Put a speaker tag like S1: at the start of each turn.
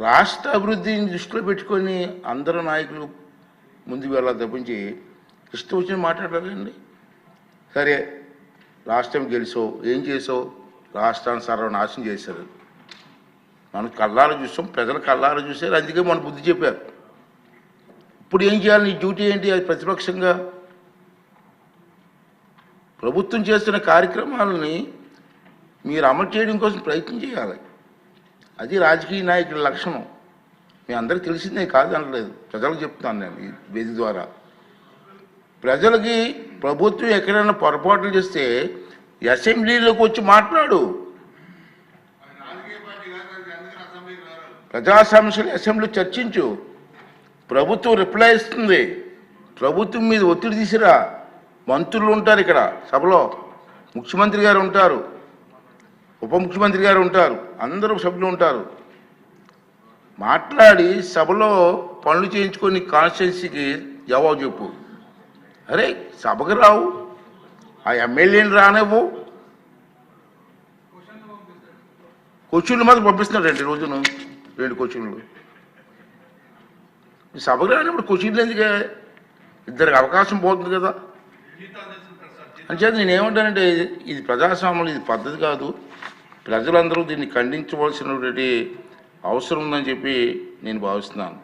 S1: రాష్ట్ర అభివృద్ధిని దృష్టిలో పెట్టుకొని అందరూ నాయకులు ముందుకు వెళ్ళాలి తప్పించి ఇష్టం వచ్చిన మాట్లాడాలండి. సరే రాష్ట్రం గెలిచావు, ఏం చేసావు? రాష్ట్రాన్ని సర్వనాశనం చేశారు. మనం కళ్ళారా చూసాం, ప్రజలు కళ్ళారా చూశారు, అందుకే మన బుద్ధి చెప్పారు. ఇప్పుడు ఏం చేయాలి? నీ డ్యూటీ ఏంటి? అది ప్రతిపక్షంగా ప్రభుత్వం చేస్తున్న కార్యక్రమాలని మీరు అమలు చేయడం కోసం ప్రయత్నం చేయాలి. అది రాజకీయ నాయకుల లక్షణం. మీ అందరికీ తెలిసిందే కాదు అనలేదు, ప్రజలకు చెప్తున్నాను నేను ఈ వేదిక ద్వారా. ప్రజలకి ప్రభుత్వం ఎక్కడైనా పొరపాట్లు చేస్తే అసెంబ్లీలోకి వచ్చి మాట్లాడు. ప్రజా సమస్యలు అసెంబ్లీ చర్చించు. ప్రభుత్వం రిప్లై ఇస్తుంది. ప్రభుత్వం మీద ఒత్తిడి తీసిరా. మంత్రులు ఉంటారు ఇక్కడ సభలో, ముఖ్యమంత్రి గారు ఉంటారు, ఉప ముఖ్యమంత్రి గారు ఉంటారు, అందరూ సభ్యులు ఉంటారు. మాట్లాడి సభలో పనులు చేయించుకొని కాన్స్టిట్యున్సీకి జవాబు చెప్పు. అరే సభకు రావు, ఆ ఎమ్మెల్యేని రానివ్వు. క్వశ్చన్లు మాత్రం పంపిస్తున్నారండి రోజును 2 క్వశ్చన్లు. సభకు రానిప్పుడు క్వశ్చన్లు ఎందుకే? ఇద్దరికి అవకాశం పోతుంది కదా. అంచేత నేనేమంటానంటే ఇది ప్రజాస్వామ్యం, ఇది పద్ధతి కాదు. ప్రజలందరూ దీన్ని ఖండించవలసినటువంటి అవసరం ఉందని చెప్పి నేను భావిస్తున్నాను.